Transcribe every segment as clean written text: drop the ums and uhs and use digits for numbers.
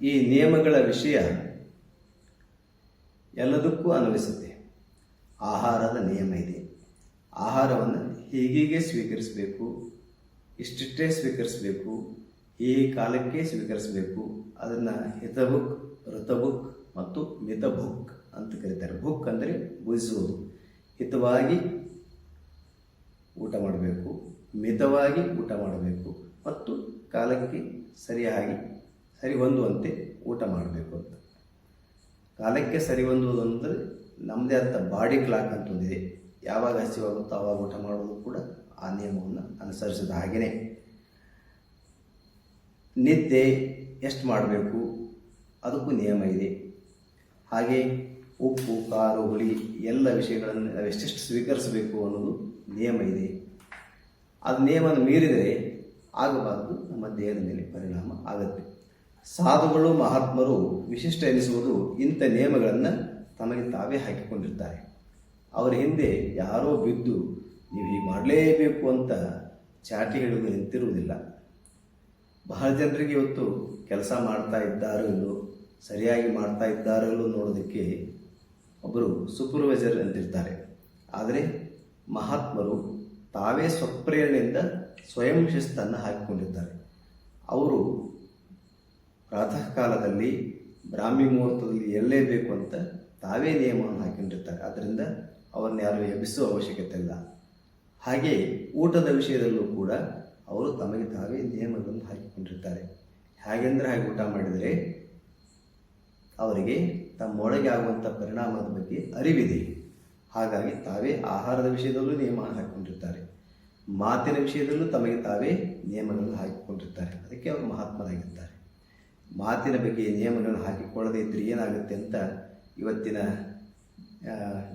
ಈ ನಿಯಮಗಳ ವಿಷಯ ಎಲ್ಲದಕ್ಕೂ ಅನ್ವಯಿಸುತ್ತೆ. ಆಹಾರದ ನಿಯಮ ಇದೆ. ಆಹಾರವನ್ನು ಹೀಗೀಗೆ ಸ್ವೀಕರಿಸಬೇಕು, ಇಷ್ಟಿಷ್ಟೇ ಸ್ವೀಕರಿಸಬೇಕು, ಈ ಕಾಲಕ್ಕೆ ಸ್ವೀಕರಿಸಬೇಕು. ಅದನ್ನು ಹಿತಭುಕ್, ಋತಭುಕ್ ಮತ್ತು ಮಿತಭುಕ್ ಅಂತ ಕರೀತಾರೆ. ಭುಕ್ ಅಂದರೆ ಭುಜಿಸುವುದು. ಹಿತವಾಗಿ ಊಟ ಮಾಡಬೇಕು, ಮಿತವಾಗಿ ಊಟ ಮಾಡಬೇಕು ಮತ್ತು ಕಾಲಕ್ಕೆ ಸರಿ ಹೊಂದುವಂತೆ ಊಟ ಮಾಡಬೇಕು ಅಂತ. ಕಾಲಕ್ಕೆ ಸರಿ ಹೊಂದುವುದು ಅಂದರೆ ನಮ್ಮದೇ ಆದ ಬಾಡಿ ಕ್ಲಾಕ್ ಅಂತ ಒಂದಿದೆ. ಯಾವಾಗ ಹಸಿವಾಗುತ್ತೋ ಆವಾಗ ಊಟ ಮಾಡೋದು ಕೂಡ ಆ ನಿಯಮವನ್ನು ಅನುಸರಿಸಿದ ಹಾಗೆಯೇ. ನಿದ್ದೆ ಎಷ್ಟು ಮಾಡಬೇಕು ಅದಕ್ಕೂ ನಿಯಮ ಇದೆ. ಹಾಗೆ ಉಪ್ಪು, ಖಾರ, ಹುಳಿ ಎಲ್ಲ ವಿಷಯಗಳನ್ನು ನಾವು ಎಷ್ಟೆಷ್ಟು ಸ್ವೀಕರಿಸಬೇಕು ಅನ್ನೋದು ನಿಯಮ ಇದೆ. ಅದು ನಿಯಮವನ್ನು ಮೀರಿದರೆ ಆಗಬಾರದು, ನಮ್ಮ ದೇಹದ ಮೇಲೆ ಪರಿಣಾಮ ಆಗುತ್ತೆ. ಸಾಧುಗಳು, ಮಹಾತ್ಮರು ವಿಶಿಷ್ಟ ಎನಿಸುವುದು ಇಂಥ ನಿಯಮಗಳನ್ನು ತಮಗೆ ತಾವೇ ಹಾಕಿಕೊಂಡಿರ್ತಾರೆ. ಅವರ ಹಿಂದೆ ಯಾರೋ ಬಿದ್ದು ನೀವು ಹೀಗೆ ಮಾಡಲೇಬೇಕು ಅಂತ ಚಾಟಿ ಹಿಡಿದು ನಿಂತಿರುವುದಿಲ್ಲ. ಬಹಳ ಜನರಿಗೆ ಇವತ್ತು ಕೆಲಸ ಮಾಡ್ತಾ ಇದ್ದಾರೋ ಇಲ್ಲೋ, ಸರಿಯಾಗಿ ಮಾಡ್ತಾ ಇದ್ದಾರೋ ಇಲ್ಲೋ ನೋಡೋದಕ್ಕೆ ಒಬ್ಬರು ಸೂಪರ್ವೈಸರ್ ಅಂತಿರ್ತಾರೆ. ಆದರೆ ಮಹಾತ್ಮರು ತಾವೇ ಸ್ವಪ್ರೇರಣೆಯಿಂದ ಸ್ವಯಂ ಶಿಸ್ತನ್ನು ಹಾಕಿಕೊಂಡಿದ್ದಾರೆ. ಅವರು ಪ್ರಾತಃ ಕಾಲದಲ್ಲಿ ಬ್ರಾಹ್ಮಿ ಮುಹೂರ್ತದಲ್ಲಿ ಎಳ್ಳಲೇಬೇಕು ಅಂತ ತಾವೇ ನಿಯಮವನ್ನು ಹಾಕಿಕೊಂಡಿರ್ತಾರೆ. ಆದ್ದರಿಂದ ಅವರನ್ನು ಯಾರು ಎಬ್ಬಿಸುವ ಅವಶ್ಯಕತೆ ಇಲ್ಲ. ಹಾಗೆ ಊಟದ ವಿಷಯದಲ್ಲೂ ಕೂಡ ಅವರು ತಮಗೆ ತಾವೇ ನಿಯಮಗಳನ್ನು ಹಾಕಿಕೊಂಡಿರ್ತಾರೆ. ಹಾಗೆಂದರೆ ಹಾಗೆ ಊಟ ಮಾಡಿದರೆ ಅವರಿಗೆ ತಮ್ಮೊಳಗೆ ಆಗುವಂಥ ಪರಿಣಾಮದ ಬಗ್ಗೆ ಅರಿವಿದೆ. ಹಾಗಾಗಿ ತಾವೇ ಆಹಾರದ ವಿಷಯದಲ್ಲೂ ನಿಯಮ ಹಾಕಿಕೊಂಡಿರ್ತಾರೆ. ಮಾತಿನ ವಿಷಯದಲ್ಲೂ ತಮಗೆ ತಾವೇ ನಿಯಮಗಳನ್ನು ಹಾಕಿಕೊಂಡಿರ್ತಾರೆ. ಅದಕ್ಕೆ ಅವರು ಮಹಾತ್ಮರಾಗಿರ್ತಾರೆ. ಮಾತಿನ ಬಗ್ಗೆ ನಿಯಮಗಳನ್ನು ಹಾಕಿಕೊಳ್ಳದೇ ಇದ್ದರೆ ಏನಾಗುತ್ತೆ ಅಂತ ಇವತ್ತಿನ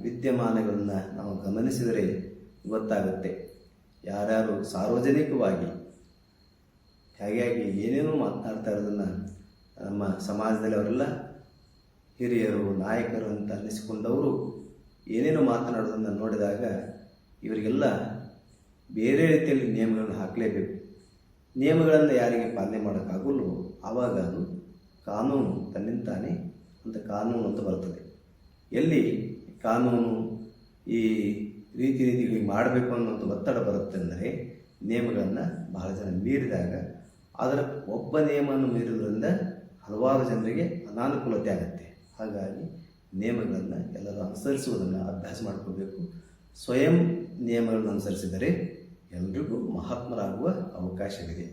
ವಿದ್ಯಮಾನಗಳನ್ನು ನಾವು ಗಮನಿಸಿದರೆ ಗೊತ್ತಾಗುತ್ತೆ. ಯಾರ್ಯಾರು ಸಾರ್ವಜನಿಕವಾಗಿ ಹಾಗಾಗಿ ಏನೇನೋ ಮಾತನಾಡ್ತಾ ಇರೋದನ್ನು ನಮ್ಮ ಸಮಾಜದಲ್ಲಿ ಅವರೆಲ್ಲ ಹಿರಿಯರು, ನಾಯಕರು ಅಂತ ಅನ್ನಿಸಿಕೊಂಡವರು ಏನೇನೋ ಮಾತನಾಡೋದನ್ನು ನೋಡಿದಾಗ ಇವರಿಗೆಲ್ಲ ಬೇರೆ ರೀತಿಯಲ್ಲಿ ನಿಯಮಗಳನ್ನು ಹಾಕಲೇಬೇಕು. ನಿಯಮಗಳನ್ನು ಯಾರಿಗೆ ಪಾಲನೆ ಮಾಡೋಕ್ಕಾಗಲ್ಲೋ ಆವಾಗ ಅದು ಕಾನೂನು ತನ್ನಿಂತಾನೇ ಅಂತ ಕಾನೂನು ಅಂತ ಬರ್ತದೆ. ಎಲ್ಲಿ ಕಾನೂನು ಈ ರೀತಿಗಳಿಗೆ ಮಾಡಬೇಕು ಅನ್ನೋಂಥ ಒತ್ತಡ ಬರುತ್ತೆ ಅಂದರೆ ನಿಯಮಗಳನ್ನು ಬಹಳ ಜನ ಮೀರಿದಾಗ, ಅದರ ಒಬ್ಬ ನಿಯಮವನ್ನು ಮೀರೋದ್ರಿಂದ ಹಲವಾರು ಜನರಿಗೆ ಅನಾನುಕೂಲತೆ ಆಗುತ್ತೆ. ಹಾಗಾಗಿ ನಿಯಮಗಳನ್ನು ಎಲ್ಲರೂ ಅನುಸರಿಸುವುದನ್ನು ಅಭ್ಯಾಸ ಮಾಡ್ಕೋಬೇಕು. ಸ್ವಯಂ ನಿಯಮಗಳನ್ನು ಅನುಸರಿಸಿದರೆ ಎಲ್ರಿಗೂ ಮಹಾತ್ಮರಾಗುವ ಅವಕಾಶವಿದೆ.